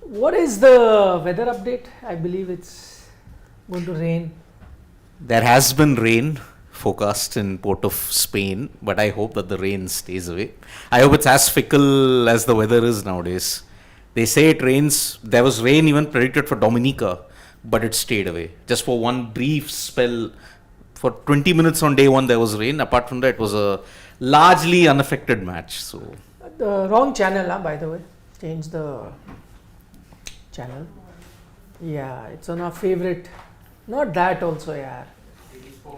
What is the weather update? I believe it's going to rain. There has been rain forecast in Port of Spain, but I hope that the rain stays away. I hope it's as fickle as the weather is nowadays. They say it rains. There was rain even predicted for Dominica, but it stayed away. Just for one brief spell, for 20 minutes on day one, there was rain. Apart from that, it was a largely unaffected match. So The wrong channel, by the way. Change the channel. Yeah, it's on our favorite. Not that also, yeah.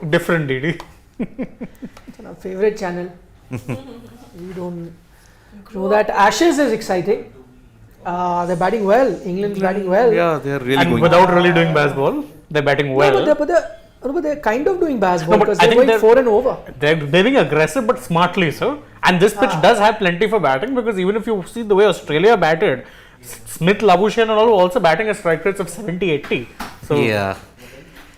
Different DD. It's on our favorite channel. We don't know that. Ashes is exciting. They're batting well. England's batting well. yeah, they're really And going. without really doing baseball, they're batting well. No, but they're kind of doing baseball No, but because I they're think going 4 and over. They're being aggressive but smartly, sir. And this pitch does have plenty for batting, because even if you see the way Australia batted, Smith, Labuschagne and all were also batting at strike rates of 70-80. So Yeah,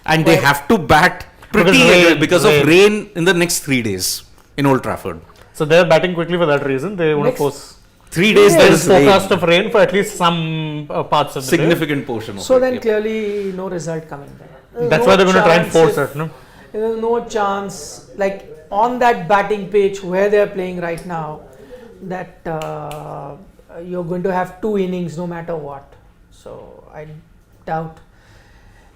and they have to bat pretty Because of rain. rain in the next 3 days in Old Trafford. So they're batting quickly for that reason. They want to Next- force. 3 days Yeah, there There is is rain. forecast of rain for at least some parts of the day. Significant portion of So it. then yep. clearly no result coming there. That's why they're going to try and force it. No? There's no chance, like on that batting pitch where they're playing right now, that you're going to have 2 innings no matter what. So I doubt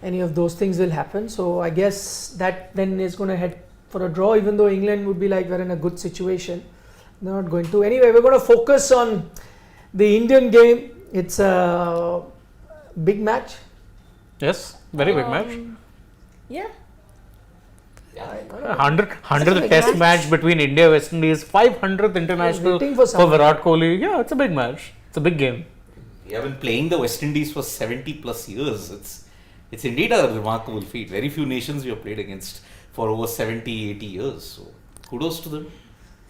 any of those things will happen. So I guess that then is going to head for a draw, even though England would be like, we're in a good situation. They're not going to. Anyway, we're going to focus on the Indian game. It's a big match. Yes, very big match. Yeah. 100th test match between India and West Indies, 500th international waiting for for someone. Virat Kohli. Yeah, it's a big match. It's a big game. We have been playing the West Indies for 70 plus years. It's indeed a remarkable feat. Very few nations we have played against for over 70, 80 years. So kudos to them.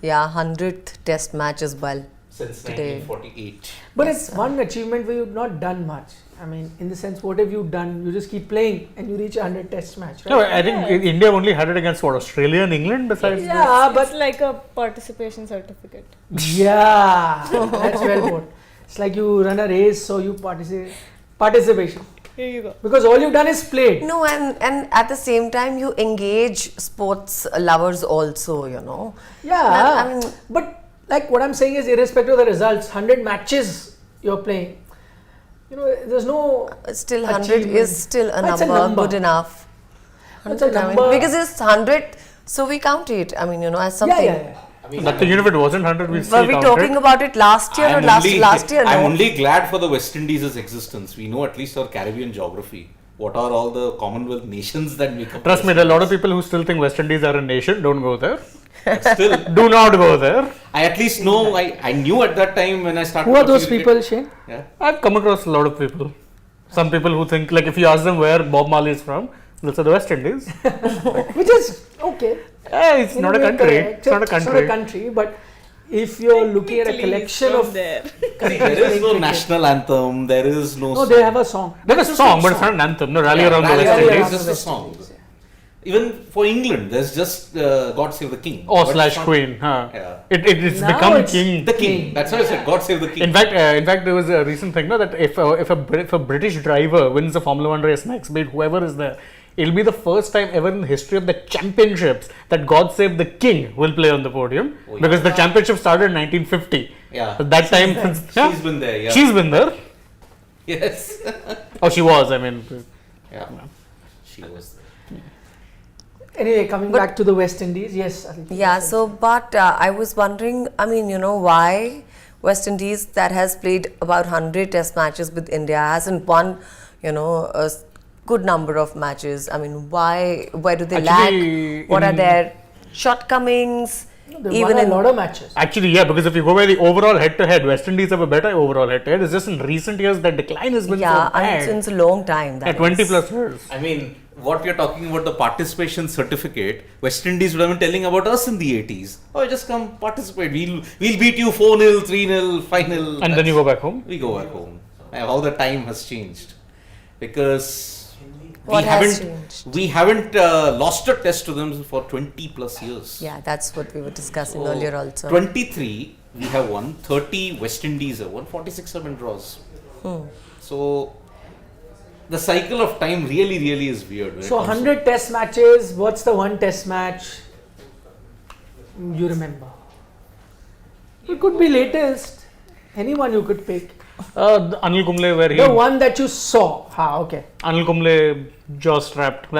Yeah, 100th test match as well. Since Today. 1948. But it's one achievement where you've not done much. I mean, in the sense, what have you done? You just keep playing and you reach a 100 test match, right? No, I think India only had it against what, Australia and England besides Yeah, It's but like a participation certificate. yeah, that's well put. It's like you run a race, so you participation. Here you go. Because all you've done is played. No, and at the same time, you engage sports lovers also, you know. Yeah, I mean- but like what I'm saying is, irrespective of the results, 100 matches you're playing. You know, there's no. Still 100 achievement. is still a It's a number, number. good enough. It's a 100, I mean, number. because it's 100, so we count it. I mean, you know, as something. Yeah. That even if it wasn't 100, we Were still we count talking it. about it last year or last year? I'm No. only glad for the West Indies' existence. We know at least our Caribbean geography. What are all the Commonwealth nations that make up? Trust me, there are a lot of people who still think West Indies are a nation. Don't go there. But still, Do not go there. I at least know. I knew at that time when I started. Who are those watching people, cricket. Shane? Yeah. I've come across a lot of people. Some people who think, like, if you ask them where Bob Marley is from, they'll say the West Indies. Which is okay. It's not a Anyway, country. correct. It's not a It's not a country. country, but if you're looking at a collection of there. There is no national anthem. There is no. No, they have a song. There's a song, but it's not an anthem. No, rally around the Rally West Around Indies. is just a song. Even for England, there's just God Save the King. Oh, But slash it's not- Queen. Huh. Yeah. It's Now become it's king. The King. That's why I said God Save the King. In fact, there was a recent thing, no, that if a British driver wins a Formula One race next, be it whoever is there, it'll be the first time ever in the history of the championships that God Save the King will play on the podium, Oh, yeah. because the championship started in 1950. Yeah. At that time, yeah, She's been there. Yeah. she's been there. Yes. Oh, she was. I mean, Yeah. She was. Anyway, coming back to the West Indies, yes. Aditi. Yeah, so, but I was wondering, I mean, you know, why West Indies, that has played about 100 test matches with India, hasn't won, you know, a good number of matches. I mean, why, where do they Actually, lack? What are in- their shortcomings? They've Even won a in lot of matches. actually, yeah, because if you go by the overall head-to-head, West Indies have a better overall head-to-head. It's just in recent years that decline has been yeah, so bad. since a long time. that At 20 is. plus years. I mean, what you're talking about, the participation certificate, West Indies would have been telling about us in the 80s. Oh, just come participate. We'll beat you 4-0, 3-0, 5-0. And then you go back home. We go back home. How the time has changed. Because What has changed? we haven't lost a test to them for 20 plus years. Yeah, that's what we were discussing So, earlier also. 23 we have won, 30 West Indies have won, 46 have been draws. So the cycle of time really is weird. when it So comes to- 100 test matches, what's the one test match you remember? It could be latest. Anyone you could pick. Anil Kumble, where he The one that you saw. Okay. Anil Kumble jaw strapped.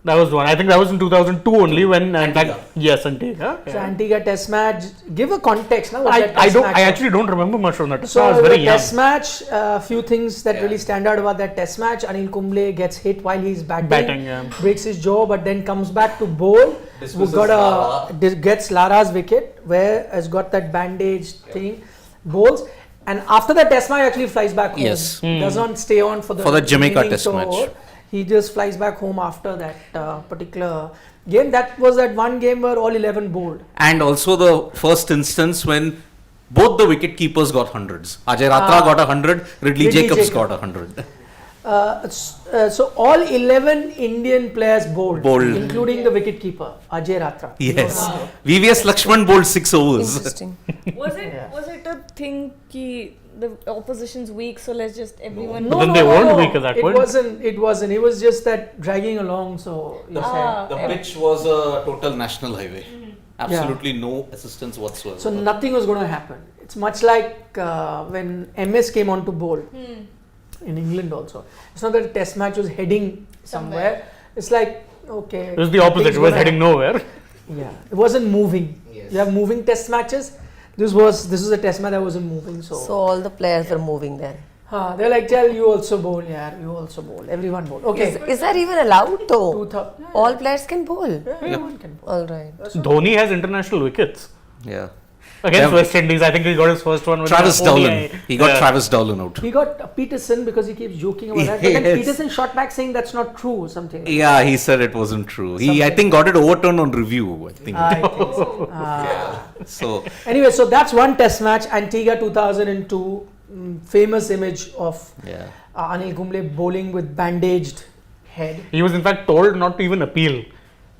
That was one. I think that was in 2002 only when Antigua. yes, Antigua. So Yeah. Antigua test match. Give a context now. What that I test don't. match I was. actually don't remember much from that. So I was the very young. test match, a few things that Yeah. really stand out about that test match. Anil Kumble gets hit while he's Batting, yeah. breaks his jaw, but then comes back to bowl. Who Dismisses got Lara. gets Lara's wicket, where has got that bandage thing, bowls. And after the test match, actually flies back home. Yes. Does not stay on for For the Jamaica remaining test tour. match. He just flies back home after that particular game. That was that one game where all 11 bowled. And also the first instance when both the wicket keepers got hundreds. Ajay Ratra got 100, Ridley Jacobs got 100. So all 11 Indian players bowled, including the wicket keeper Ajay Ratra. Yes. VVS Lakshman bowled 6 overs. Interesting. Was it a thing ki the opposition's weak, so let's just everyone. But then they weren't weak at that point. It wasn't. It was just that dragging along. So you said. The pitch was a total national highway. Absolutely no assistance whatsoever. So nothing was going to happen. It's much like when MS came on to bowl in England also. It's not that the test match was heading somewhere. It's like, okay. It was the opposite. nothing's It was gonna heading nowhere. Yeah, it wasn't moving. Yes. You have moving test matches. This was a test match that wasn't moving. So all the players were moving then. They're like, tell you also bowl, yeah, you also bowl. Everyone bowl. Okay. Is that even allowed though? 2000. All players can bowl. Everyone can bowl. All right. Dhoni has international wickets yeah. against Yeah. West Indies. I think he got his first one with Travis the ODI. Dowland. He got Yeah. Travis Dowland out. He got Peterson because he keeps joking about that. But then Yes. Peterson shot back saying that's not true or something. Like Yeah, he said it wasn't true. He, I think, got it overturned on review. I think. I think so. So, Anyway, so that's one test match. Antigua 2002. Famous image of yeah. Anil Kumble bowling with bandaged head. He was in fact told not to even appeal.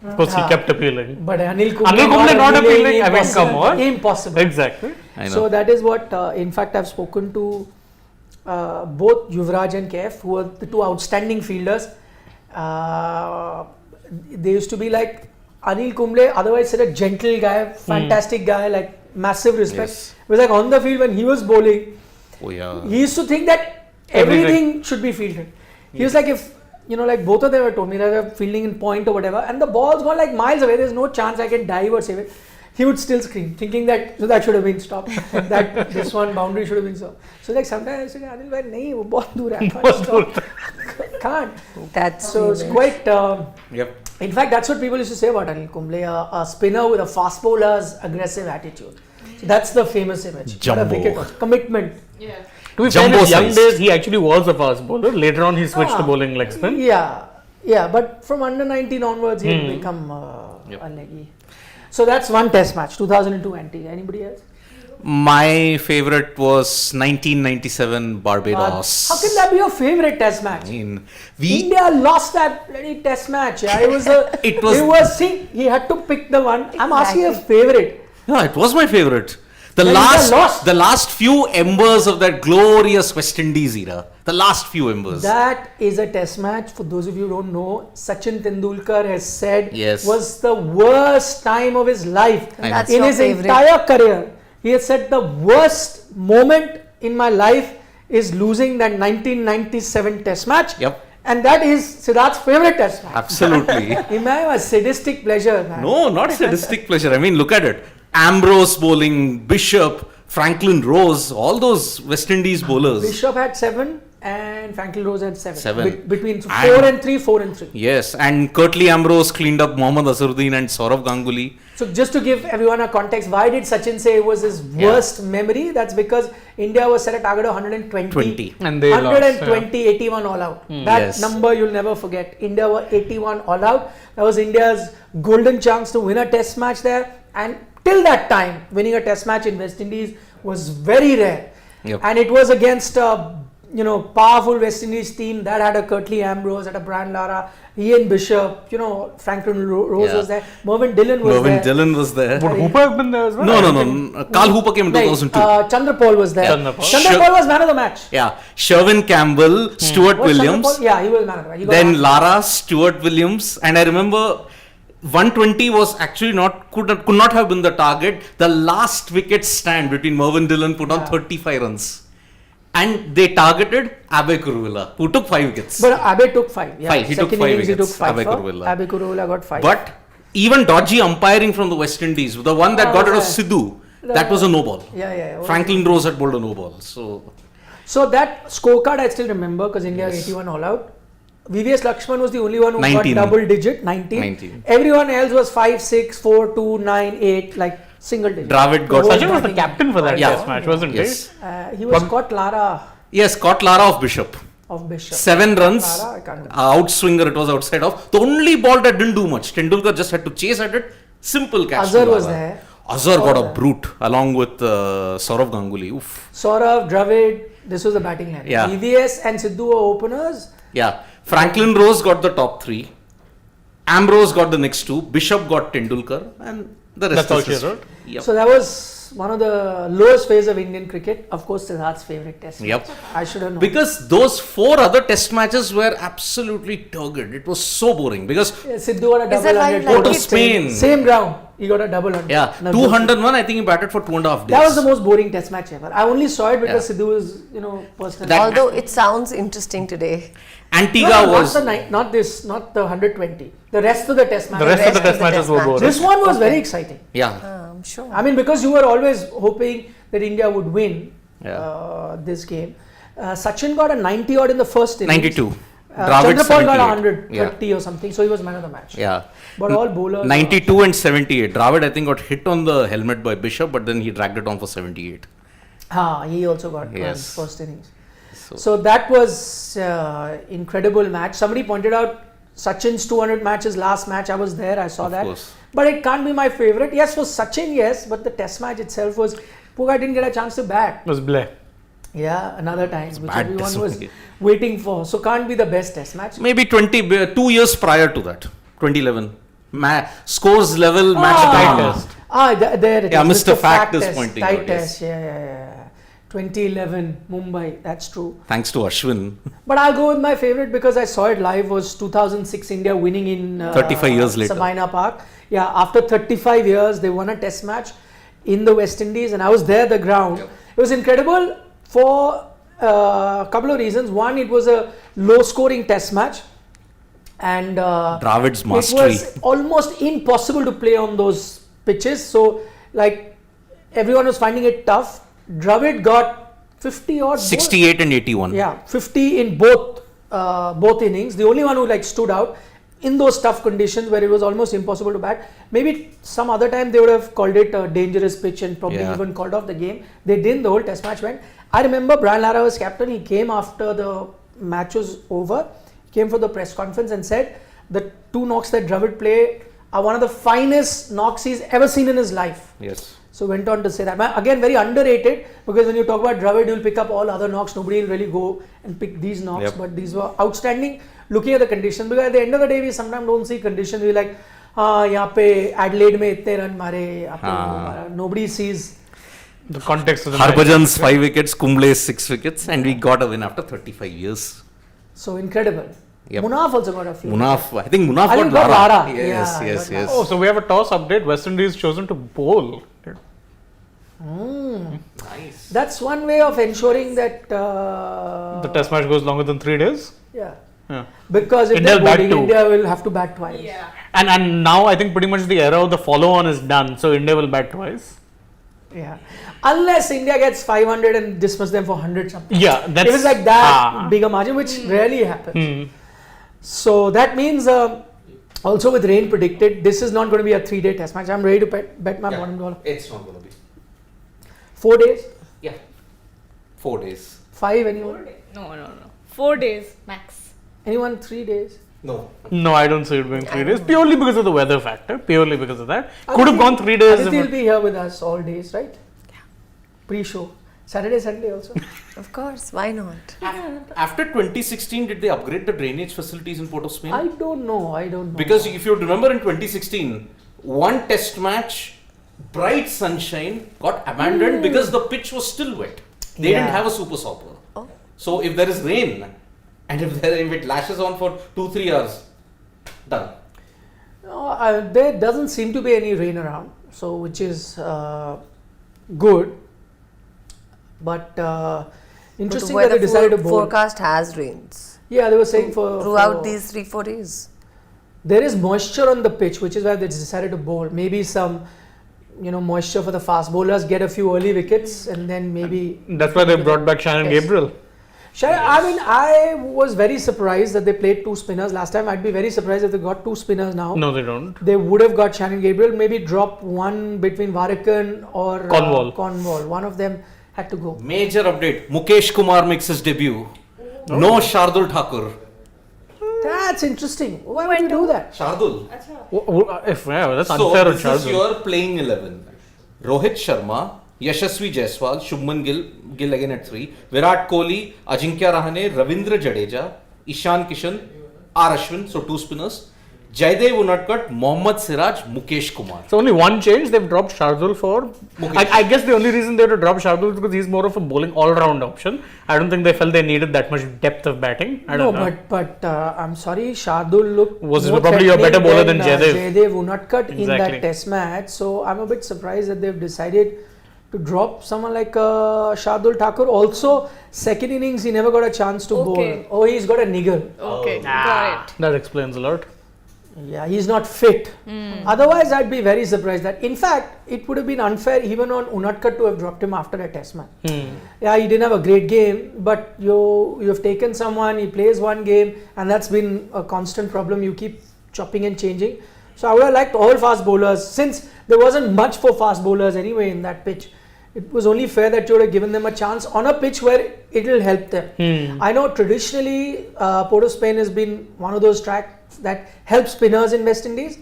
Of course, he kept appealing. But Anil Kumble, Not appealing. I mean, come on. Impossible. Exactly. I know. So that is what, in fact, I've spoken to both Yuvraj and KF, who are the two outstanding fielders. They used to be like Anil Kumble, otherwise said a gentle guy, fantastic guy, like massive respect. Yes. It was like on the field when he was bowling, Oh, yeah. he used to think that everything should be fielded. He was like, if like both of them were told me that they're fielding in point or whatever, and the ball's gone like miles away, there's no chance I can dive or save it. He would still scream, thinking that that should have been stopped. That this one boundary should have been stopped. So like sometimes I say, Anil bhai, nahi, wo bahut dur hai, I can't stop. Can't. That's So it's really- quite. Yep. In fact, that's what people used to say about Anil Kumble, a spinner with a fast bowler's aggressive attitude. So that's the famous image. What a Jumbo. wicket was. Commitment. Yeah. To be fair, in Jumbo his young size. days, he actually was a fast bowler. Later on, he switched to Ah. bowling leg spin. Yeah, but from under 19 onwards, he had become Yep. a leggy. So that's one test match, 2002 Antigua. Anybody else? My favorite was 1997 Barbados. How can that be your favorite test match? I mean, we India lost that bloody test match. Yeah. It was. See, he had to pick the one. I'm asking a favorite. Yeah, it was my favorite. The Then India lost. the last few embers of that glorious West Indies era. The last few embers. That is a test match. For those of you who don't know, Sachin Tendulkar has said Yes. was the worst time of his life. I know. That's In your his favorite. entire career, he has said the worst moment in my life is losing that 1997 test match. Yep. And that is Siddharth's favorite test match. Absolutely. Imagine a sadistic pleasure, man. No, not sadistic pleasure. I mean, look at it. Ambrose bowling, Bishop, Franklin Rose, all those West Indies bowlers. Bishop had 7 and Franklin Rose had 7. Seven. Between And- 4 and 3, 4 and 3. Yes, and Curtly Ambrose cleaned up Mohammad Azharuddin and Saurav Ganguly. So just to give everyone a context, why did Sachin say it was his worst memory? That's because India was set a target of 120. 20. And they 120, 81 all out. That Yes. number you'll never forget. India were 81 all out. That was India's golden chance to win a test match there. And till that time, winning a test match in West Indies was very rare. Yep. And it was against a powerful West Indies team that had a Curtly Ambrose, had a Brian Lara, Ian Bishop, Franklin Rose Yeah. was there, Mervyn Dillon was Mervyn there. Dillon was there. Would Hooper have been there as well? No. Carl Hooper came in 2002. Chandra Paul was there. Chandra Paul. Chandra Paul was man of the match. Yeah, Sherwin Campbell, Stuart Was Chandra Williams, Paul? Yeah, he was man of the match. He got then one. Lara, Stuart Williams, and I remember 120 was actually could not have been the target. The last wicket stand between Mervyn Dillon put on Yeah. 35 runs. And they targeted Abhay Kuruvilla, who took 5 wickets. But Abe took 5. Yeah. Five. He took Second 5 innings, wickets, He took 5 Abe for. Kuruvilla. Abe Kuruvilla got 5. But even dodgy umpiring from the West Indies, the one that got rid of Sidhu, that was a no ball. Yeah. Franklin Rose had bowled a no ball. So that scorecard I still remember because India Yes. 81 all out. VVS Lakshman was the only one who 19. got double digit, 19. 19. Everyone else was 5, 6, 4, 2, 9, 8, like single digit. Dravid got- The whole Sachin was the batting- captain for that Yeah. test match, wasn't Yes. He was caught Lara Yes, caught Lara of Bishop. of Bishop. 7 runs. Lara, I can't remember. Outswinger, it was outside off. The only ball that didn't do much. Tendulkar just had to chase at it. Simple catch. Azhar to was Lara. there. Azhar got a there. brute along with Saurav Ganguly. Oof. Saurav, Dravid, this was the batting line. Yeah. VVS and Sidhu were openers. Yeah. Franklin Rose got the top 3. Ambrose got the next 2. Bishop got Tendulkar. And the rest That's all is she history. wrote? Yep. So that was one of the lowest phase of Indian cricket. Of course, Siddharth's favorite test. Yep. match. I should have known. Because those 4 other test matches were absolutely turgid. It was so boring. Because Yeah, Sidhu got a double Is that why you 100. like Port of it? Spain. Same ground. He got a double 100. Yeah, No, 201. I think he batted for 2.5 days. That was the most boring test match ever. I only saw it because Yeah. Sidhu was, personal. That- Although it sounds interesting today. Antigua was. not the 120. The rest of the test match. The rest of the rest test of the matches test were match. boring. This one was very exciting. Yeah. I'm sure. I mean, because you were always hoping that India would win Yeah. this game. Sachin got a 90 odd in the first innings. 92. Chandra Paul got 78. 130 or something, so he was man of the match. Yeah. But all bowlers. 92 and 78. Dravid, I think, got hit on the helmet by Bishop, but then he dragged it on for 78. He also got Yes. first innings. So, So that was incredible match. Somebody pointed out Sachin's 200 matches last match. I was there. I saw Of that. course. But it can't be my favorite. Yes, for Sachin, yes. But the test match itself was poor guy didn't get a chance to bat. It was Blair. Yeah, another time which bad everyone test was match. waiting for. So can't be the best test match. maybe 2 years prior to that, 2011. Scores level match Tight down. test. There it Yeah, is. Mr. Fact is test, pointing tight out, yes. test. Yeah. 2011 Mumbai. That's true. Thanks to Ashwin. But I'll go with my favorite because I saw it live. Was 2006 India winning in 35 years later. Sabina Park. Yeah, after 35 years they won a test match in the West Indies, and I was there at the ground. It was incredible for a couple of reasons. One, it was a low-scoring test match, and Dravid's it mastery. was almost impossible to play on those pitches. So, like, everyone was finding it tough. Dravid got 50 odd. 68 and 81. Yeah, 50 in both innings. The only one who stood out in those tough conditions where it was almost impossible to bat. Maybe some other time they would have called it a dangerous pitch and probably Yeah. even called off the game. They didn't. The whole test match went. I remember Brian Lara was captain. He came after the match was over. He came for the press conference and said the 2 knocks that Dravid played are one of the finest knocks he's ever seen in his life. Yes. So went on to say that. Again, very underrated, because when you talk about Dravid, you'll pick up all other knocks. Nobody will really go and pick these knocks, Yep. but these were outstanding looking at the conditions. Because at the end of the day, we sometimes don't see conditions. We're like, यहाँ पे Adelaide में इतने run मारे, यहाँ पे वो मारा." Nobody sees. The context of the match. Harbhajan's 5 wickets, Kumble's 6 wickets, and we got a win after 35 years. So incredible. Yep. Munaf also got a few. Munaf, I think Munaf I got think got Lara. Lara. Yes, Yeah, yes, got yes. Oh, so we have a toss update. West Indies chosen to bowl. Nice. That's one way of ensuring that. The test match goes longer than 3 days. Yeah. Yeah. Because if India they're will bat bowling, two. India will have to bat twice. Yeah. And now I think pretty much the era of the follow on is done. So India will bat twice. Yeah. Unless India gets 500 and dismiss them for 100 something. Yeah, that's If it's like that, Ah. bigger margin, which rarely happens. Hmm. So that means also with rain predicted, this is not going to be a 3-day test match. I'm ready to bet my bottom dollar. It's not going to be. 4 days? Yeah. 4 days. 5, anyone? No. 4 days max. Anyone 3 days? No. No, I don't see it being 3 days. Purely because of the weather factor. Purely because of that. Could have Aditi- gone 3 days. Aditi if will be here with us all days, right? Yeah. Pre-show. Saturday, Sunday also. Of course, why not? After 2016, did they upgrade the drainage facilities in Port of Spain? I don't know. Because if you remember in 2016, one test match, bright sunshine, got abandoned because the pitch was still wet. They didn't have a super stopper. Oh. So if there is rain and if it lashes on for 2-3 hours, done. No, there doesn't seem to be any rain around, so which is good. But interesting that they decided to bowl. Forecast has rains Yeah, they were saying throughout these 3-4 days. There is moisture on the pitch, which is why they decided to bowl. Maybe some, moisture for the fast bowlers, get a few early wickets, and then maybe. That's why they brought back Shannon Gabriel. I was very surprised that they played 2 spinners last time. I'd be very surprised if they got 2 spinners now. No, they don't. They would have got Shannon Gabriel, maybe drop one between Varikan or Cornwall. One of them had to go. Major update. Mukesh Kumar makes his debut. No Shardul Thakur. That's interesting. Why would you do that? Shardul. That's unfair on So this is Shardul. your playing 11. Rohit Sharma, Yashasvi Jaiswal, Shubman Gill again at 3, Virat Kohli, Ajinkya Rahane, Ravindra Jadeja, Ishan Kishan, R. Ashwin, so 2 spinners, Jaidev Unadkat, Mohammad Siraj, Mukesh Kumar. So only one change, they've dropped Shardul for. I guess the only reason they had to drop Shardul is because he's more of a bowling all-round option. I don't think they felt they needed that much depth of batting. I don't know. But I'm sorry, Shardul looked Was more probably a better bowler than Jaidev. Jaidev Unadkat in Exactly. that test match. So I'm a bit surprised that they've decided to drop someone like Shardul Thakur. Also, second innings he never got a chance to Okay. bowl. Oh, he's got a niggle. Okay, got it. That explains a lot. Yeah, he's not fit. Otherwise, I'd be very surprised that. In fact, it would have been unfair even on Unadkat to have dropped him after a test match. Yeah, he didn't have a great game, but you've taken someone, he plays one game, and that's been a constant problem. You keep chopping and changing. So I would have liked all fast bowlers, since there wasn't much for fast bowlers anyway in that pitch. It was only fair that you would have given them a chance on a pitch where it will help them. I know traditionally Port of Spain has been one of those tracks that helps spinners in West Indies.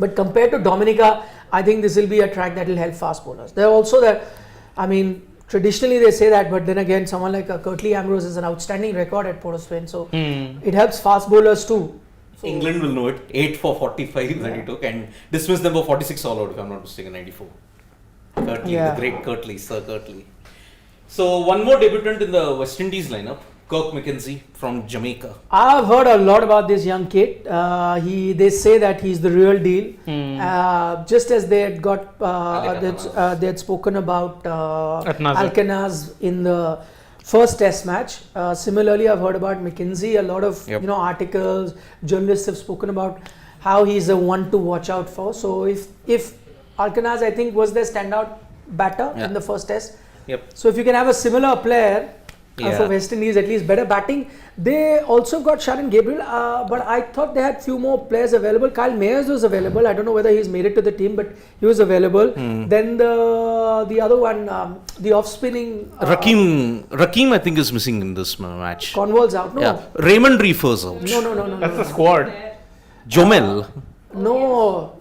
But compared to Dominica, I think this will be a track that will help fast bowlers. They're also that, traditionally they say that, but then again, someone like Curtly Ambrose is an outstanding record at Port of Spain. So it helps fast bowlers too. So England will know it. 8 for 45 that he took and dismissed them for 46 all out, if I'm not mistaken, 94. Curtly, the great Curtly, Sir Curtly. So one more debutant in the West Indies lineup, Kirk McKenzie from Jamaica. I've heard a lot about this young kid. They say that he's the real deal. Just as they had got, they had spoken about Alcanaz in the first test match. Similarly, I've heard about McKenzie. A lot of articles, journalists have spoken about how he's a one to watch out for. So if Alcanaz, I think, was their standout batter in the first test. So if you can have a similar player for West Indies, at least better batting. They also got Shannon Gabriel, but I thought they had few more players available. Kyle Mayers was available. I don't know whether he's made it to the team, but he was available. Then the other one, the off-spinning... Rakeem I think is missing in this match. Cornwall's out. No. Yeah. Raymond Reefer's out. No. That's the squad. Jomel. No.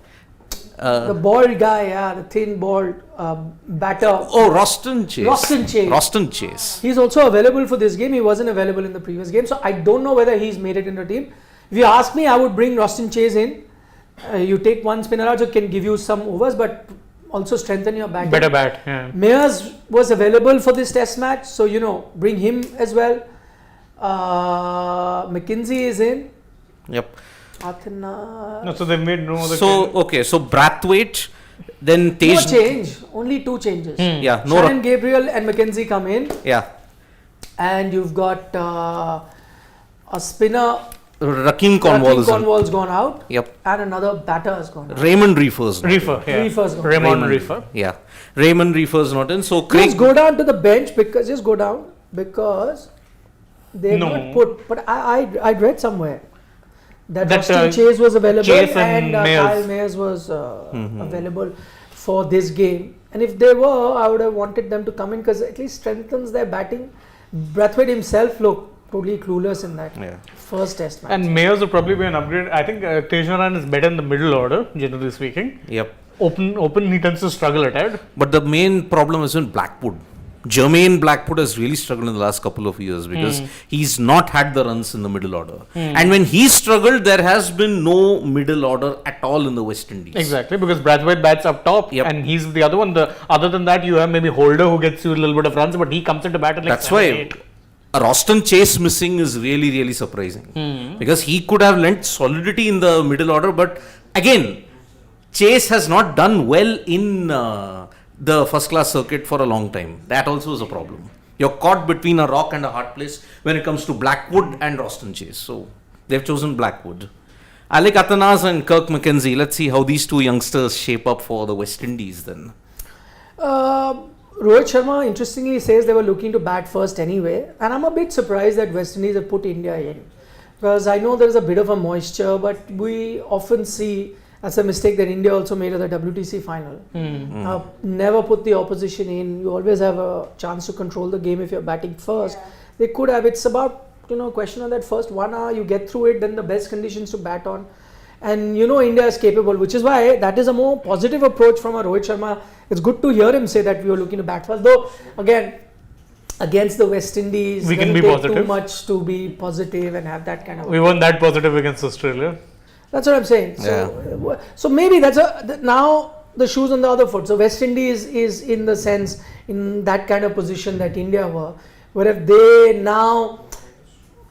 The bald guy, the thin bald batter. Oh, Roston Chase. Roston Chase. He's also available for this game. He wasn't available in the previous game. So I don't know whether he's made it into the team. If you ask me, I would bring Roston Chase in. You take one spinner out, who can give you some overs, but also strengthen your batting. Better bat, yeah. Mayers was available for this test match. So, bring him as well. McKenzie is in. Yep. No, so they made no other change. So Brathwaite, then Tej. No change, only 2 changes. Yeah, no. Shannon Gabriel and McKenzie come in. Yeah. And you've got a spinner. Rakeem Cornwall's gone out. Yep. And another batter has gone out. Raymond Reefer's not in. Reefer's gone. Raymond Reefer. Yeah. Raymond Reefer's not in. So Craig. Just go down to the bench because they not put. But I read somewhere that Roston Chase was available and Kyle Mayers was available for this game. And if they were, I would have wanted them to come in because at least strengthens their batting. Brathwaite himself looked totally clueless in that first test match. And Mayers would probably be an upgrade. I think Tejaran is better in the middle order, generally speaking. Yep. Open, he tends to struggle at it. But the main problem is in Blackwood. Jermaine Blackwood has really struggled in the last couple of years because he's not had the runs in the middle order. And when he struggled, there has been no middle order at all in the West Indies. Exactly, because Brathwaite bats up top, Yep. and he's the other one. Other than that, you have maybe Holder who gets you a little bit of runs, but he comes into bat at like That's 7, why 8. a Roston Chase missing is really, really surprising. Because he could have lent solidity in the middle order, but again, Chase has not done well in the first class circuit for a long time. That also is a problem. You're caught between a rock and a hard place when it comes to Blackwood and Roston Chase. So they've chosen Blackwood. Alec Athanas and Kirk McKenzie. Let's see how these two youngsters shape up for the West Indies then. Rohit Sharma interestingly says they were looking to bat first anyway, and I'm a bit surprised that West Indies have put India in, because I know there is a bit of a moisture, but we often see that's a mistake that India also made at the WTC final. Never put the opposition in. You always have a chance to control the game if you're batting first. They could have. It's about question of that first 1 hour. You get through it, then the best conditions to bat on. And India is capable, which is why that is a more positive approach from a Rohit Sharma. It's good to hear him say that we are looking to bat first. Though, again, against the West Indies, We can it'll be take positive. too much to be positive and have that kind of. We weren't that positive against Australia. That's what I'm saying. So maybe now the shoes on the other foot. So West Indies is in the sense in that kind of position that India were, where if they now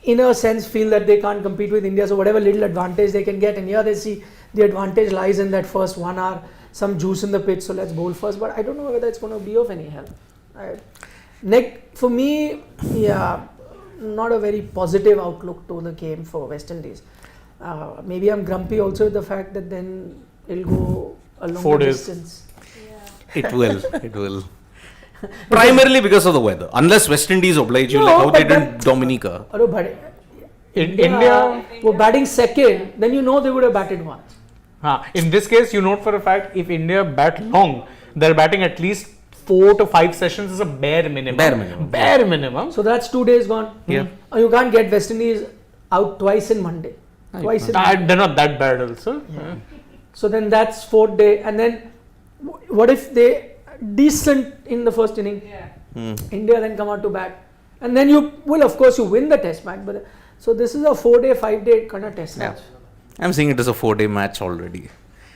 in a sense feel that they can't compete with India, so whatever little advantage they can get, and here they see the advantage lies in that first 1 hour, some juice in the pitch, so let's bowl first. But I don't know whether it's going to be of any help. For me, not a very positive outlook to the game for West Indies. Maybe I'm grumpy also with the fact that then it'll go a longer 4 days. distance. It will. Primarily because of the weather. Unless West Indies oblige you, No, like how they but did Dominica. India were batting second, then they would have batted once. In this case, you note for a fact, if India bat long, they're batting at least 4 to 5 sessions is a bare minimum. Bare minimum. So that's 2 days gone. Yeah. You can't get West Indies out twice in Monday. Twice in Monday. They're not that bad also. So then that's 4th day. And then what if they decent in the first inning? India then come out to bat. And then you win the test match. But so this is a 4-day, 5-day kind of test match. I'm saying it is a 4-day match already.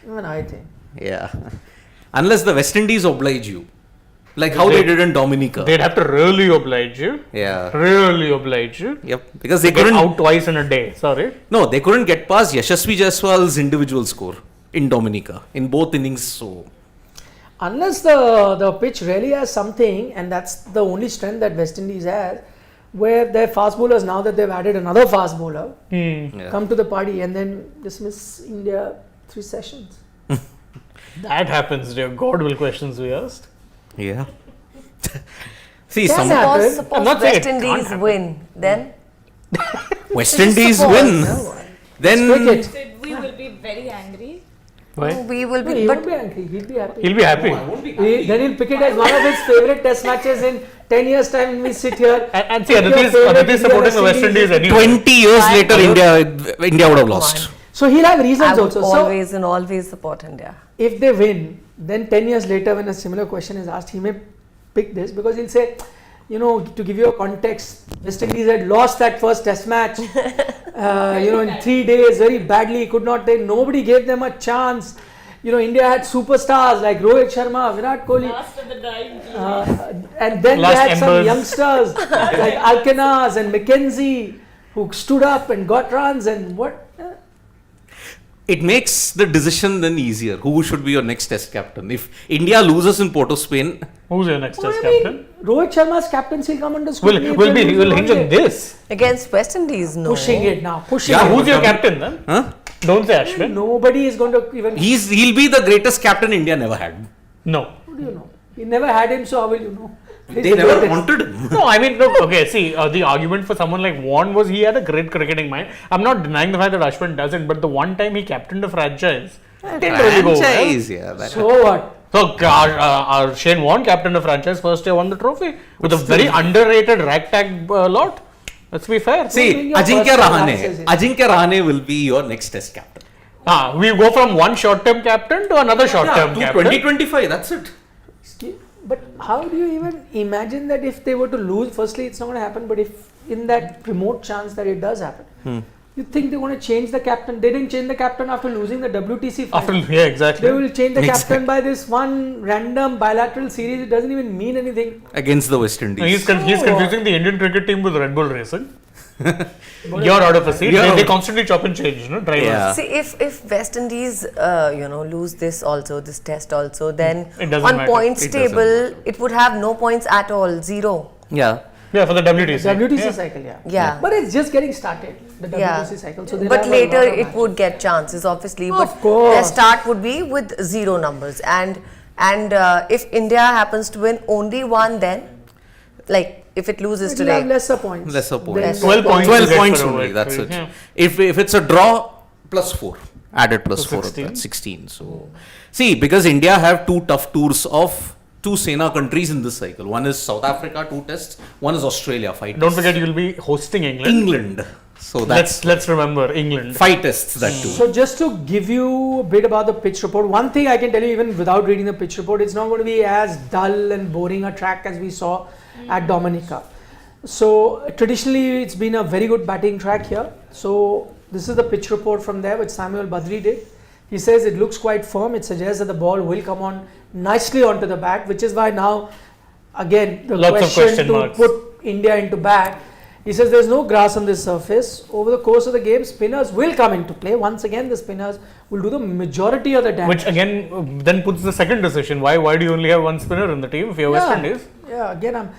Even I think. Yeah. Unless the West Indies oblige you. Like how they did in Dominica. They'd have to really oblige you. Yeah. Really oblige you. Yep. Because they Get couldn't. out twice in a day. Sorry. No, they couldn't get past Yashasvi Jaiswal's individual score in Dominica in both innings. So. Unless the pitch really has something, and that's the only strength that West Indies has, where their fast bowlers, now that they've added another fast bowler, come to the party and then dismiss India 3 sessions. That happens, dear God, will questions we asked. Yeah. See, Can some happen. Suppose I'm not saying West it can't Indies happen. win, then West Indies win. Then Cricket. Sid, we will be very angry. Why? we will No, be. he But won't be angry. He'll be happy. He'll be happy. Then he'll pick it as one of his favorite test matches in 10 years' time when we sit here. And see, Pick your Aditi favorite is supporting the West Indies anyway. 20 years later, India would have lost. So he'll have I reasons would also. So always and always support India. if they win, then 10 years later when a similar question is asked, he may pick this because he'll say, to give you a context, West Indies had lost that first test match, in 3 days very badly, nobody gave them a chance. India had superstars like Rohit Sharma, Virat Kohli, Last of the dying. and then Last they had some embers. youngsters like Alcaraz and McKenzie who stood up and got runs and what. It makes the decision then easier. Who should be your next test captain? If India loses in Port of Spain, Who's your next What test do you captain? mean? Rohit Sharma's captaincy will come under scrutiny. if they lose Will one hinge on day. this. Against West Indies, no. Pushing it now. Pushing Yeah, it. Who's your captain then? huh? Don't say Ashwin. Nobody is going to even. He'll be the greatest captain India never had. No. How do you know? You never had him, so how will you know? He's They the never greatest. wanted him. No, I mean, look, okay, see, the argument for someone like Vaughan was he had a great cricketing mind. I'm not denying the fact that Ashwin doesn't, but the one time he captained a franchise, didn't really go well. Franchise, yeah. That So what? So, Shane Vaughan captained a franchise, first year won the trophy with a very underrated ragtag lot. Let's be fair. See, Bring your Ajinkya personal analysis in. Rahane will be your next test captain. We go from one short-term captain to another short-term To captain. 2025, that's it. But how do you even imagine that if they were to lose? Firstly, it's not going to happen. But if in that remote chance that it does happen, you think they're going to change the captain? They didn't change the captain after losing the WTC final. Yeah, exactly. They will change the captain by this one random bilateral series. It doesn't even mean anything. Against the West Indies. He's confusing the Indian cricket team with Red Bull Racing. You're out of a seat. They constantly chop and change, drivers. Yeah. See, if West Indies, lose this test also, then It doesn't on matter. points It doesn't table, it would have no points at all, 0. Yeah. Yeah, for the WTC. WTC cycle, yeah. Yeah. But it's just getting started, the WTC cycle. So they'll But have a later lot of it matches. would get chances, obviously. Of But course. their start would be with 0 numbers. And if India happens to win only 1, then, like, if it loses It will have today, lesser points. Lesser points. Then 12 points. 12 to get points for a only, victory. that's it. Yeah. If it's a draw, plus 4. Added plus So 4 of 16. that, 16. So, see, because India have 2 tough tours of 2 Sena countries in this cycle. One is South Africa, 2 tests. One is Australia, 5 Don't tests. forget, you'll be hosting England. England. So that's Let's remember England. 5 tests that too. So just to give you a bit about the pitch report, one thing I can tell you even without reading the pitch report, it's not going to be as dull and boring a track as we saw at Dominica. So traditionally it's been a very good batting track here. So this is the pitch report from there which Samuel Badri did. He says it looks quite firm. It suggests that the ball will come on nicely onto the bat, which is why now again the Lots of question to marks. put India into bat. He says there's no grass on this surface. Over the course of the game, spinners will come into play. Once again, the spinners will do the majority of the damage. Which again then puts the second decision. Why do you only have one spinner in the team if you're West Indies? Yeah, again,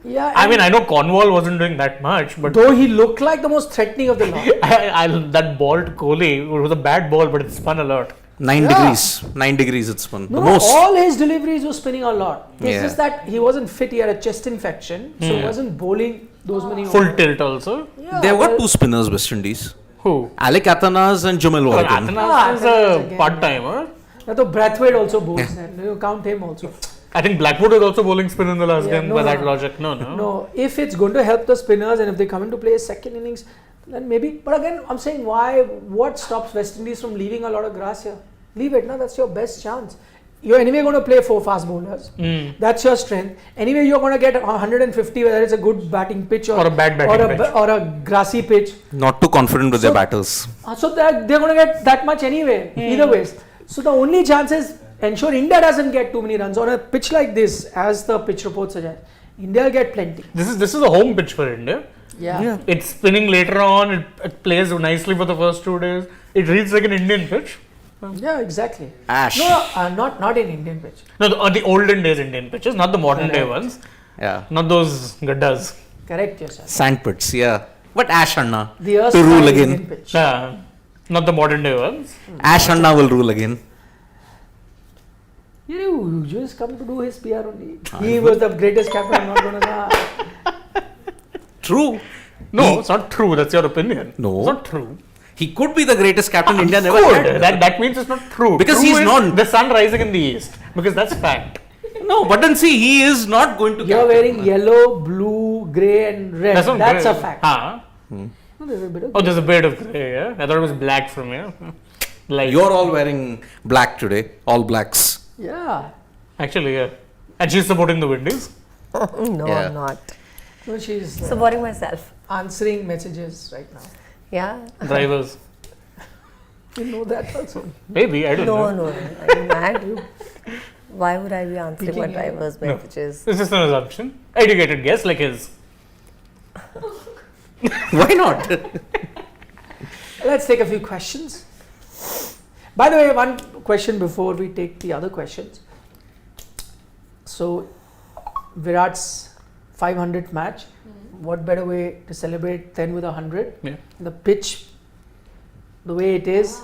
yeah. I and mean, I know Cornwall wasn't doing that much, but though he looked like the most threatening of the lot. that ball to Kohli, it was a bad ball, but it spun a lot. 9 Yeah. degrees. 9 degrees it's spun. No, The most. all his deliveries were spinning a lot. It's Yeah. just that he wasn't fit. He had a chest infection, so he wasn't bowling those many. Full overs. tilt also. Yeah, They've got well, 2 spinners, West Indies. Who? Alec Athanas and Jamil Well, Warren. Athanas is Athanas a again, part-timer. yeah, though Brathwaite also bowls. Then you count him also. I think Blackwood is also bowling spin in the last Yeah, game no, by no, that no. logic. No. No, if it's going to help the spinners and if they come into play second innings, then maybe. But again, I'm saying what stops West Indies from leaving a lot of grass here? Leave it, no? That's your best chance. You're anyway going to play 4 fast bowlers. That's your strength. Anyway, you're going to get 150, whether it's a good batting pitch Or a bad batting pitch. or a grassy pitch. Not too confident with their batters. So that they're going to get that much anyway, either ways. So the only chance is ensure India doesn't get too many runs on a pitch like this, as the pitch report suggests. India will get plenty. This is a home pitch for India. Yeah. It's spinning later on. It plays nicely for the first 2 days. It reads like an Indian pitch. Yeah, exactly. Ash. No, not in Indian pitch. No, the olden days Indian pitches, not the modern day ones. Yeah. Not those gaddas. Correct yourself. Sand pits, yeah. But Ash Anna The to erstwhile rule Indian again. pitch. Not the modern day ones. Ash Anna will rule again. You just come to do his PR only. He was the greatest captain. I'm not going to. True. No, it's not true. That's your opinion. No. It's not true. He could be the greatest captain India never Good. had. That means it's not true. Because True he's is not. The sun rising in the east. Because that's fact. No, but then see, he is not going to. You're captain. wearing yellow, blue, grey, and red. That's not That's grey. a fact. Huh? No, there's a bit of Oh, there's a bit of grey, yeah? I thought it was black from here. Like, You're all wearing black today. All blacks. yeah. actually, yeah. And she's supporting the Windies. no, Yeah. I'm not. No, she's Supporting myself. answering messages right now. Yeah. Drivers. You know that also. Maybe, I don't No, know. no, no. Are you mad? Why would I be answering my Picking your- driver's No. messages? It's just an assumption. Educated guess like his. Why not? Let's take a few questions. By the way, one question before we take the other questions. So, Virat's 500th match. What better way to celebrate than with 100? Yeah. The pitch, the way it is,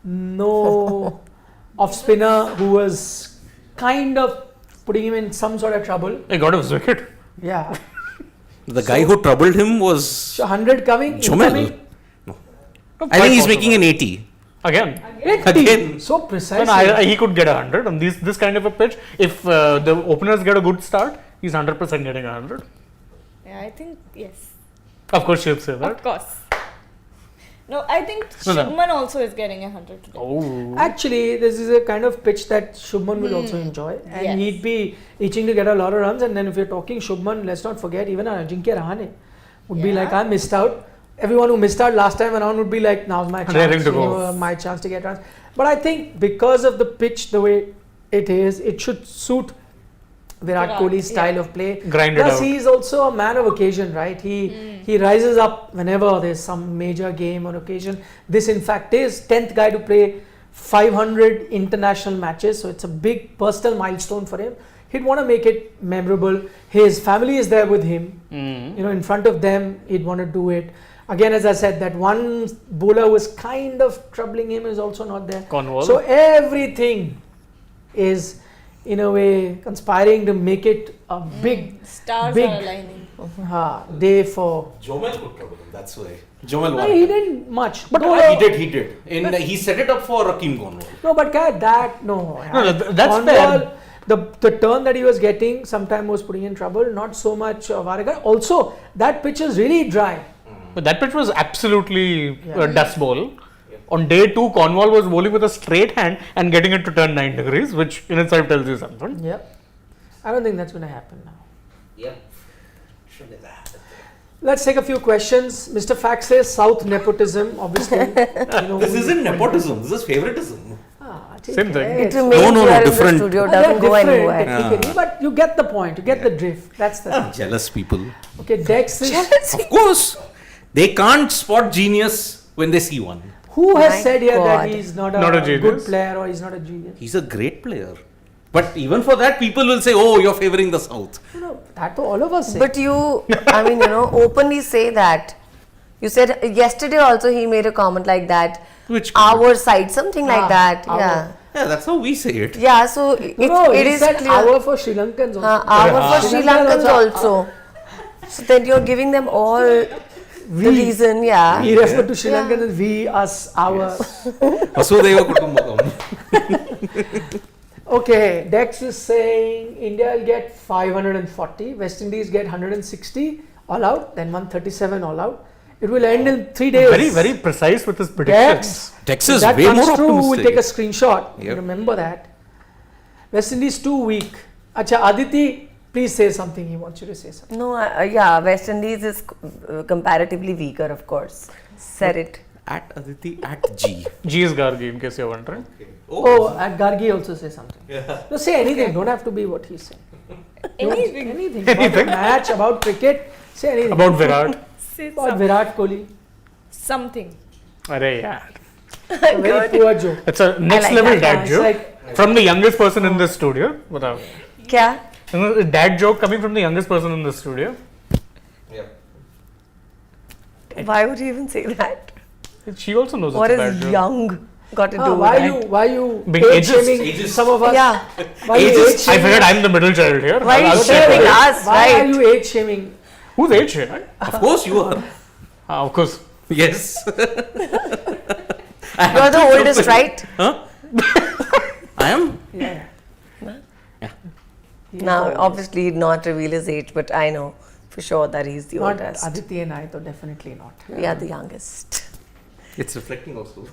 no off spinner who was kind of putting him in some sort of trouble. He got his wicket. Yeah. The guy who troubled him was So 100 coming, Jomel. incoming, I think he's making an 80. Again. 80. Again. So No, precise. no, he could get 100 on this kind of a pitch. If the openers get a good start, he's 100% getting 100. Yeah, I think yes. Of course, she'll say that. Of course. No, I think No, no. Shubman also is getting 100 today. Oh. Actually, this is a kind of pitch that Shubman will also enjoy, and Yes. he'd be itching to get a lot of runs. And then if you're talking Shubman, let's not forget even Ajinkya Rahane would be Yeah. like, I missed out. Everyone who missed out last time around would be like, now's my chance, Raring to go. my chance to get runs. But I think because of the pitch, the way it is, it should suit Virat Virat, Kohli's style yeah. of play. Grind it Plus, out. he is also a man of occasion, right? He rises up whenever there's some major game or occasion. This, in fact, is 10th guy to play 500 international matches, so it's a big personal milestone for him. He'd want to make it memorable. His family is there with him. You know, in front of them, he'd want to do it. Again, as I said, that one bowler who was kind of troubling him is also not there. Cornwall. So everything is, in a way, conspiring to make it a big Stars big- are aligning. day for. Jomel could trouble him, that's why. Jomel No, won. he didn't much. But Though- he did. He set it up for Rakeem Cornwall. No, but guy, that no. No, that's Cornwall, fair. The turn that he was getting sometime was putting in trouble. Not so much Varga. Also, that pitch is really dry. But that pitch was absolutely Yeah. a dust bowl. On day 2, Cornwall was bowling with a straight hand and getting it to turn 9 degrees, which in itself tells you something. Yeah, I don't think that's going to happen now. Yeah. Should have happened. Let's take a few questions. Mr. Fax says South nepotism, obviously. You know, This isn't nepotism, this is favoritism. Same thing. It remains no, here in the different. studio, They're doesn't go different anywhere. technically, but you get the point. You get the drift. That's the thing. Jealous people. Okay. Dex is Of course. They can't spot genius when they see one. who has My said here that God. he's not Not a a good genius. player or he's not a genius. He's a great player. But even for that, people will say, oh, you're favoring the South. No, that all of us say. But you, I mean, openly say that. You said yesterday also he made a comment like that. Which Our side, something like that. our. Yeah. Yeah, that's how we say it. Yeah, so it he is said clear. our for Sri Lankans also. Our for Sri Sri Lankans Lankans also. So then you're giving them all the reason, yeah. We refer to Sri Yeah. Lankans as we, us, our. Vasudhaiva Kutumbakam. Okay, Dex is saying India will get 540, West Indies get 160 all out, then 137 all out. It will end in 3 days. Very, very precise with his predictions. Dex, Dex if is that way comes more true, we'll optimistic. take a screenshot. Yep. Remember that. West Indies too weak. Acha, Aditi, please say something. He wants you to say something. No, yeah, West Indies is comparatively weaker, of course. Said it. At Aditi, at G. G is Gargi, in case you're wondering. Oh, and Gargi also say something. No, say anything. Don't have to be what he's saying. Anything. Anything. About the match, about cricket. Say anything. About Virat. Say About Virat Kohli. something. Arey, yeah. A very poor joke. It's a next like level that. dad It's joke. like, From the youngest person in this studio. Without, Kya? a dad joke coming from the youngest person in this studio. Why would you even say that? She also knows What it's a is dad joke. young got to do why with you Being age ageist. shaming Ageist. some of that? us? Yeah. Why you Ageist. age I shaming? figured I'm the middle child here. Why I'll you say shaming it. us, Why are right? you age shaming? Who's age here? Of course you are. Of course. Yes. You're the oldest, right? Huh? I am? Yeah. Now, obviously, he'd not reveal his age, but I know for sure that he's the Not oldest. Aditi and I, though definitely not. We are the youngest. It's reflecting also.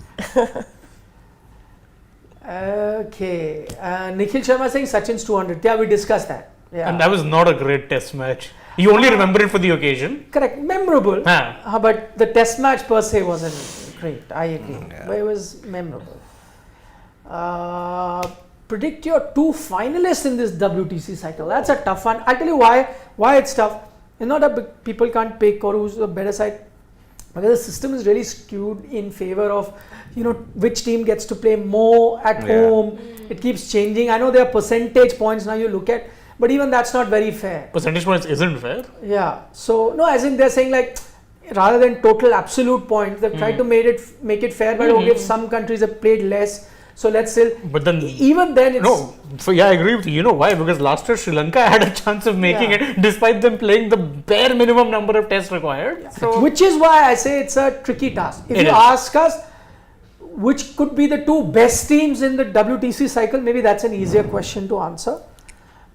Okay. Nikhil Sharma saying Sachin's 200. Yeah, we discussed that. Yeah. And that was not a great test match. You only remember it for the occasion. Correct. Memorable. Huh. But the test match per se wasn't great. I agree. But it was memorable. Predict your 2 finalists in this WTC cycle. That's a tough one. I'll tell you why it's tough. It's not that people can't pick or who's the better side. Because the system is really skewed in favor of, which team gets to play more at home. It keeps changing. I know there are percentage points now you look at, but even that's not very fair. Percentage points isn't fair. Yeah. So no, as in they're saying like rather than total absolute points, they've tried to make it fair. But okay, if some countries have played less, so let's still. But then Even then, it's no. So yeah, I agree with you. You know why? Because last year Sri Lanka had a chance of making Yeah. it, despite them playing the bare minimum number of tests required. So which is why I say it's a tricky task. If It you is. ask us which could be the 2 best teams in the WTC cycle, maybe that's an easier question to answer.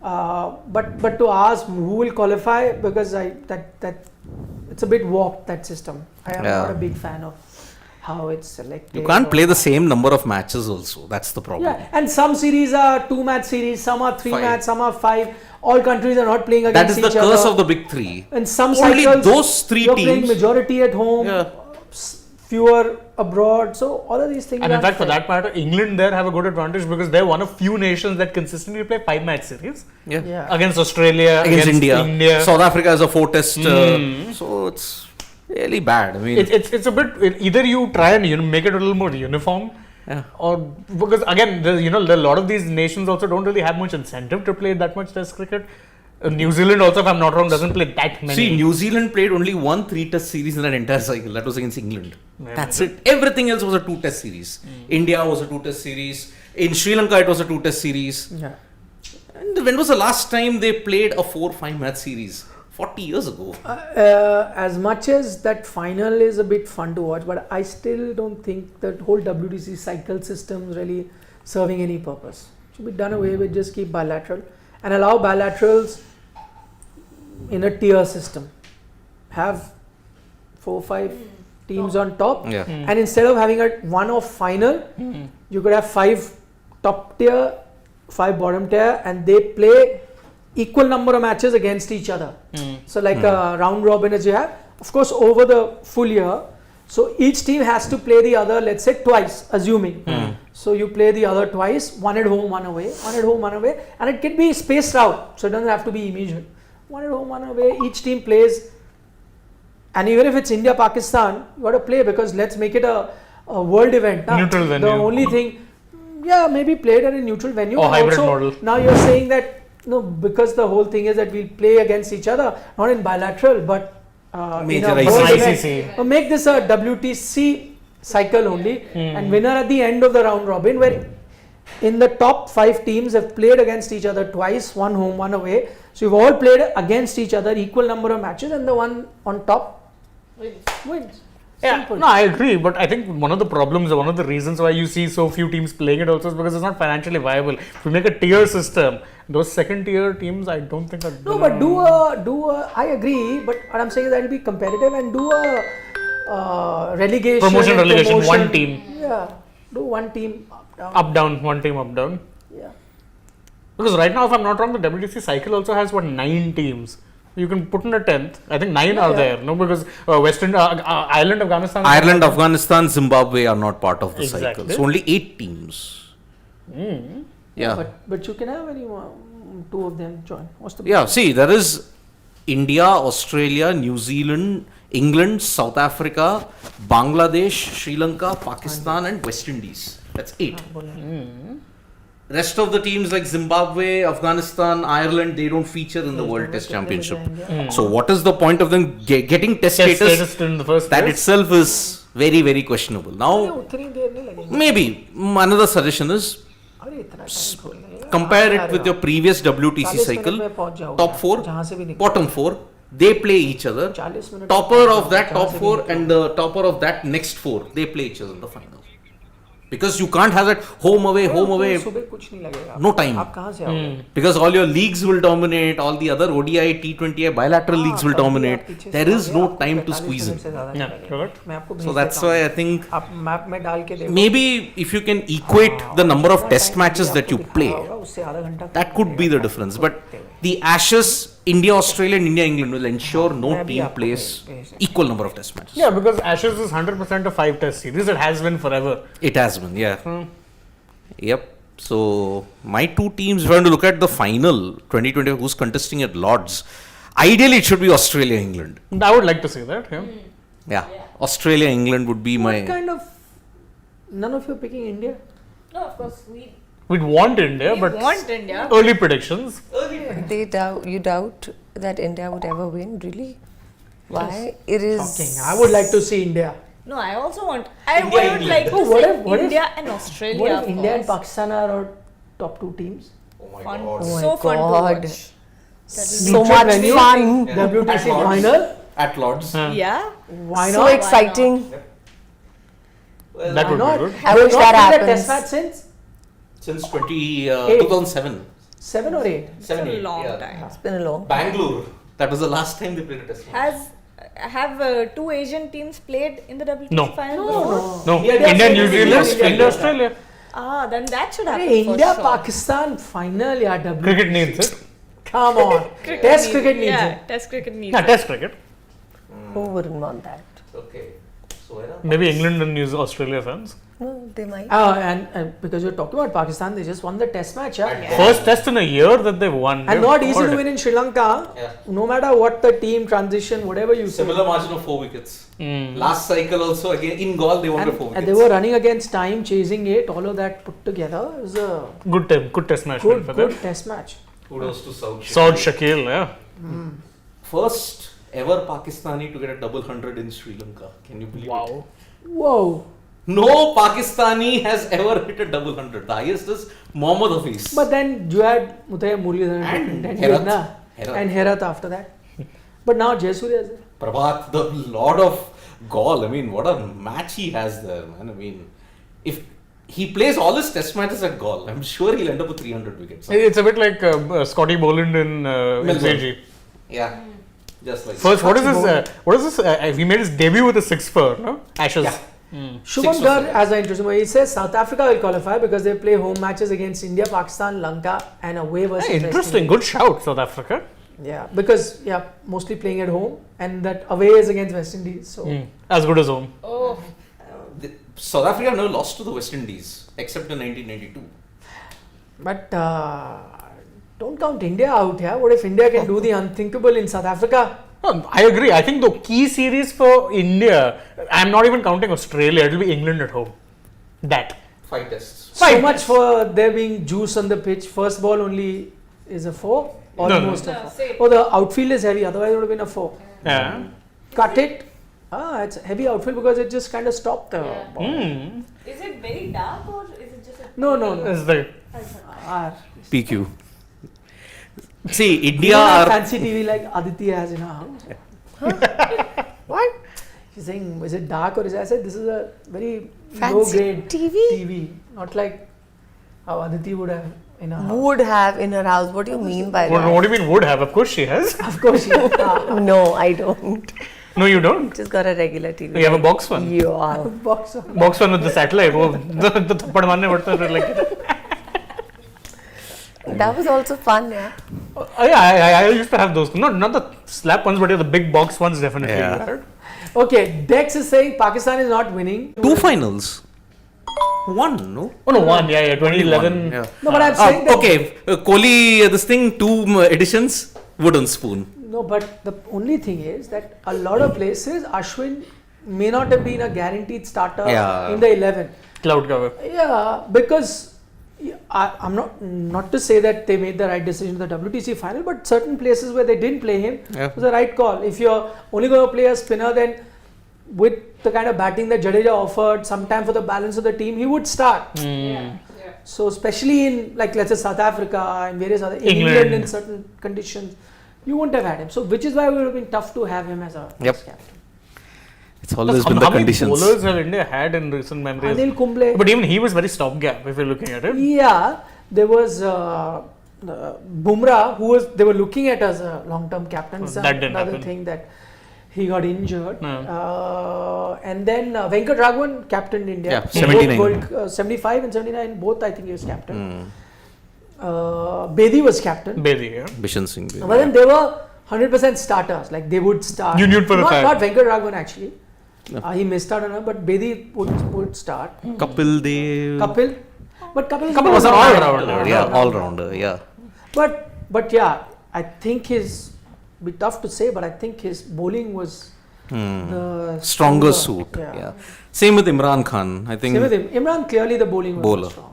But to ask who will qualify, because that it's a bit warped, that system. I am not a big fan of. how it's selected. You can't or- play the same number of matches also. That's the problem. Yeah, and some series are 2-match series, some are 3-match, Five. some are 5. All countries are not playing That against is the each other. curse of the big three. In some Only cycles, those three you're playing teams. majority at home, Yeah. fewer abroad. So all of these things. And in are fact, for fair. that matter, England there have a good advantage because they're one of few nations that consistently play 5-match series Yeah. against Australia, Against India. South Africa has a 4-test. So it's really bad. I mean, It's a bit, either you try and make it a little more uniform, yeah. or because again, a lot of these nations also don't really have much incentive to play that much Test cricket. New Zealand also, if I'm not wrong, doesn't play that many. See, New Zealand played only one 3-test series in that entire cycle. That was against England. That's it. Everything else was a 2-test series. India was a 2-test series. In Sri Lanka, it was a 2-test series. Yeah. And when was the last time they played a 4-5 match series? 40 years ago. As much as that final is a bit fun to watch, but I still don't think that whole WTC cycle system is really serving any purpose. It should be done away with. Just keep bilateral and allow bilaterals in a tier system. Have 4-5 teams on top, Yeah. and instead of having a one-off final, you could have 5 top tier, 5 bottom tier, and they play equal number of matches against each other. So like a round robin as you have, of course, over the full year. So each team has to play the other, let's say twice, assuming. So you play the other twice, one at home, one away, one at home, one away, and it can be spaced out, so it doesn't have to be immediate. One at home, one away, each team plays, and even if it's India, Pakistan, you got to play because let's make it a world event. Nah? Neutral venue. The only thing, yeah, maybe played at a neutral venue. Or and hybrid also, model. Now you're saying that, no, because the whole thing is that we'll play against each other, not in bilateral, but Major in a ICC. world event. ICC. Make this a WTC cycle only, and winner at the end of the round robin, where in the top 5 teams have played against each other twice, one home, one away. So you've all played against each other, equal number of matches, and the one on top wins. Yeah, Simple. no, I agree, but I think one of the problems, or one of the reasons why you see so few teams playing it also is because it's not financially viable. If we make a tier system, those second tier teams, I don't think are. No, but do a. I agree, but what I'm saying is that it'll be competitive and do a relegation. Promotion, and relegation, promotion. one team. Yeah, do one team up down. Up down, one team up down. Yeah. Because right now, if I'm not wrong, the WTC cycle also has 9 teams. You can put in a 10th. I think 9 are there. No, because Ireland, Afghanistan. Ireland, Afghanistan, Zimbabwe are not part of the cycle. Exactly. So only 8 teams. Yeah. But you can have any 2 of them join. What's the Yeah, see, there is India, Australia, New Zealand, England, South Africa, Bangladesh, Sri Lanka, Pakistan, and West Indies. That's 8. Rest of the teams like Zimbabwe, Afghanistan, Ireland, they don't feature in the World Test Championship. So, what is the point of them getting test Test status? status in the first That place. itself is very, very questionable. Now, उतनी देर नहीं लगेगी. maybe another suggestion is अरे इतना time थोड़ी लगेगा. compare uh it रहे with हो. your previous WTC 40 cycle. Minute में पहुंच जाओगे Top आप, 4, जहाँ से भी निकलो. bottom 4, they play each other. 40 minute Topper of that जहाँ top से भी 4 निकलो. and the topper of that next 4, they play each other in the final. Because you can't have that home away, home away. सुबह कुछ नहीं लगेगा. No time. आप कहाँ से आओगे? Because all your leagues will dominate, all the other ODI, T20I, bilateral leagues will तब भी dominate. आप पीछे से There is आओगे, no आपको time to 45 squeeze minute in. से ज़्यादा Yeah, नहीं लगेगा. correct. मैं आपको So भेज that's देता हूँ. why I think आप मैप में डाल के देखो. maybe if you can equate the number of test matches that you play, उससे आधा घंटा that could be the difference. But the Ashes, India, Australia, and India, England will ensure no मैं भी team आपको plays भेज देता equal number of test matches. Yeah, because Ashes is 100% a 5 test series. It has been forever. It has been, yeah. Yep. So my 2 teams, if I want to look at the final 2020, who's contesting at Lords, ideally it should be Australia, England. I would like to see that. Yeah. Yeah, Australia, England would be my. What kind of? None of you are picking India. No, of course we We'd want India, but want India. early predictions. You doubt that India would ever win, really? Why? It is. Shocking. I would like to see India. No, I also want. I India, would England. like to Oh, what see if- what if- India and Australia. What if of India and course. Pakistan are our top 2 teams? Fun. Oh my So fun to God. watch. So Neutral much venue, fun. WTC At Lords. final. At Lords. Yeah. Why So not? exciting. That Why would not? be good. I We wish have that not played a happens. Test match since Since 2007. 7 or 8. It's a long time. It's been a long. Bangalore. That was the last time they played a test match. Has have two Asian teams played in the WTC No. final? No, before? No, India, India, New India, Zealand, India, India, Australia. Ah, then that should happen. Hey, for India, sure. Pakistan final, yeah. Cricket needs it. Come on. Test cricket needs yeah, it. Test cricket needs Yeah, it. Test cricket. Who wouldn't want that? Okay. So where are Maybe England and Australia fans. No, they might. And because you're talking about Pakistan, they just won the test match. Yeah? First test in a year that they've won. And They've not easy scored. to win in Sri Lanka. Yeah. No matter what the team transition, whatever you say. Similar margin of 4 wickets. Mm. Last cycle also again in Gaul they won by 4 And wickets. they were running against time, chasing it. All of that put together it was a Good test match win for good them. test match. Kudos to South. Saud Shakil, yeah. First ever Pakistani to get a double hundred in Sri Lanka. Can you believe it? Wow. Whoa! No Pakistani has ever hit a double hundred. The highest is Mohammad Hafiz. But then you had Mutaya Muralidharan And and Herat. na? Herat. And Herat after that. But now Jayasuriya is there. Prabhat, the Lord of Gaul. I mean, what a match he has there, man. I mean, if he plays all his test matches at Gaul, I'm sure he'll end up with 300 wickets. It's a bit like Scotty Boland in Melbourne. Fiji. Yeah, just like First, what is Scotty this? What is this? He made his debut with a 6 no? Ashes. Yeah. Shubham 6 or Gar 7. has an interesting one. He says South Africa will qualify because they play home matches against India, Pakistan, Lanka, and away versus Hey, West interesting. Good shout, South Africa. Indies. Yeah, because mostly playing at home, and that away is against West Indies. So As good as home. Oh, South Africa never lost to the West Indies except in 1992. but don't count India out here. What if India can do the unthinkable in South Africa? I agree. I think the key series for India, I'm not even counting Australia, it'll be England at home. That. 5 tests. So much for there being juice on the pitch. First ball only is a 4, almost No. a 4. Same. Oh, the outfield is heavy. Otherwise, it would have been a 4. Yeah. Cut it. It's heavy outfield because it just kind of stopped the Yeah. ball. is it very dark or is it just a No. Is the Ah, PQ. See, you India don't have are. fancy TV like Aditi has in her house. What? She's saying, is it dark or is it? I said, this is a very low Fancy grade TV? not like how Aditi would have in her house. Would have in her house. What do you mean by what, that? what do you mean would have? Of course she has. Of course, yeah. No, I don't. No, you don't. Just got a regular TV. You have a box one. Yeah. Box of Box one with the satellite. वो the थप्पड़ मारने पड़ता है like. That was also fun, yeah. I used to have those. Not the slap ones, but the big box ones definitely. Yeah. Okay, Dex is saying Pakistan is not winning. 2 finals. 1, no? Oh no, one. Yeah, 2011. Yeah. No, but I'm saying that. Okay, Kohli, this thing, 2 editions, wooden spoon. No, but the only thing is that a lot of places Ashwin may not have been a guaranteed starter Yeah. in the 11. Cloud cover. Yeah, because I'm not to say that they made the right decision in the WTC final, but certain places where they didn't play him Yeah. was the right call. If you're only going to play a spinner, then with the kind of batting that Jadeja offered, sometime for the balance of the team, he would start. So especially in like let's say South Africa and various other England in certain conditions, you wouldn't have had him. So which is why it would have been tough to have him as a Yep. captain. It's always been the How many conditions. bowlers have India had in recent memories? Anil Kumble. But even he was very stopgap if you're looking at it. Yeah, there was Bumrah, they were looking at as a long-term captain. So That didn't another happen. thing that he got injured. No. And then Venkat Raghavan captained India. Yeah, Both 79. World, 75 and 79, both I think he was captain. Bedi was captain. Bedi, yeah. Bishan Singh. Bedi. But then they were 100% starters, like they would start. You knew it for a not, fact. Not Venkat Raghavan actually. No. He missed out on her, but Bedi would start. Kapil Dev. Kapil. But Kapil was an all-rounder, Yeah, all-rounder, yeah. But yeah, I think be tough to say, but I think his bowling was the Stronger stronger. suit, yeah. Same with Imran Khan, I think. Same with him. Imran, clearly the bowling was Bowler. stronger.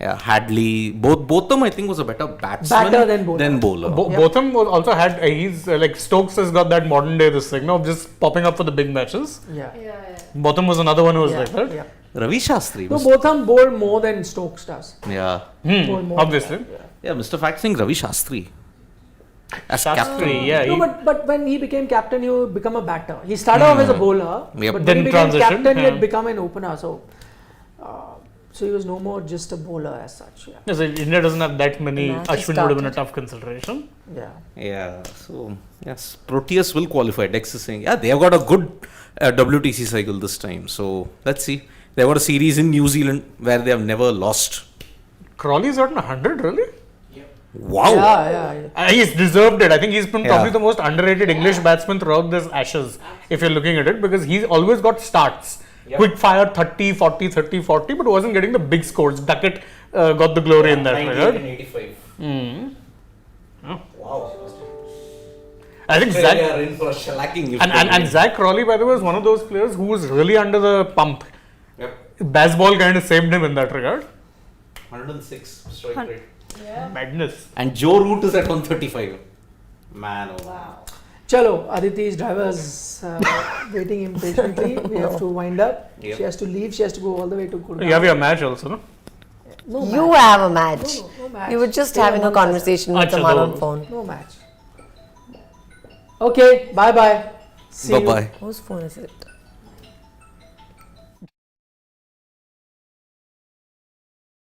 Yeah, Hadley, both them I think was a better batsman Batter than bowler. bowler. Yeah. Botham also had, he's like Stokes has got that modern day this thing, no, just popping up for the big matches. Yeah. Botham was another one who was Yeah, like that. yeah. Ravi Shastri No, was, Botham bowled more than Stokes does. yeah. Bowled more Obviously. than that, Yeah, Mr. Fact saying Ravi Shastri. As Shastri, captain. yeah. No, but when he became captain, he would become a batter. He started off as a bowler, Yep. but Then when he became transitioned, captain, he yeah. had become an opener. So So he was no more just a bowler as such. Yeah. Yes, India doesn't have that many. The match Ashwin would have been a started. tough consideration. Yeah. Yeah, so yes, Proteus will qualify. Dex is saying, yeah, they have got a good WTC cycle this time. So let's see. They've got a series in New Zealand where they have never lost. Crawley's gotten 100, really? Wow. Yeah. He's deserved it. I think he's been Yeah. probably the most underrated English batsman throughout this Ashes, if you're looking at it, because he's always got starts. Quick fire 30, 40, 30, 40, but wasn't getting the big scores. Duckett got the glory in that regard. 85. Wow. I think Zach. are in for a shellacking. if And they win. Zach Crawley, by the way, was one of those players who was really under the pump. Yep. Baseball kind of saved him in that regard. 106 strike rate. Madness. And Joe Root is at 135. Man, oh man. Chalo, Aditi's driver's waiting impatiently. We have to wind up. Yep. She has to leave. She has to go all the way to Gurgaon. You have your match also, no? No You match. have a match. No match. You were just Stay having a on one conversation with Acha, someone no. on phone. No match. Okay, bye bye. See you. Bye bye. Whose phone is it?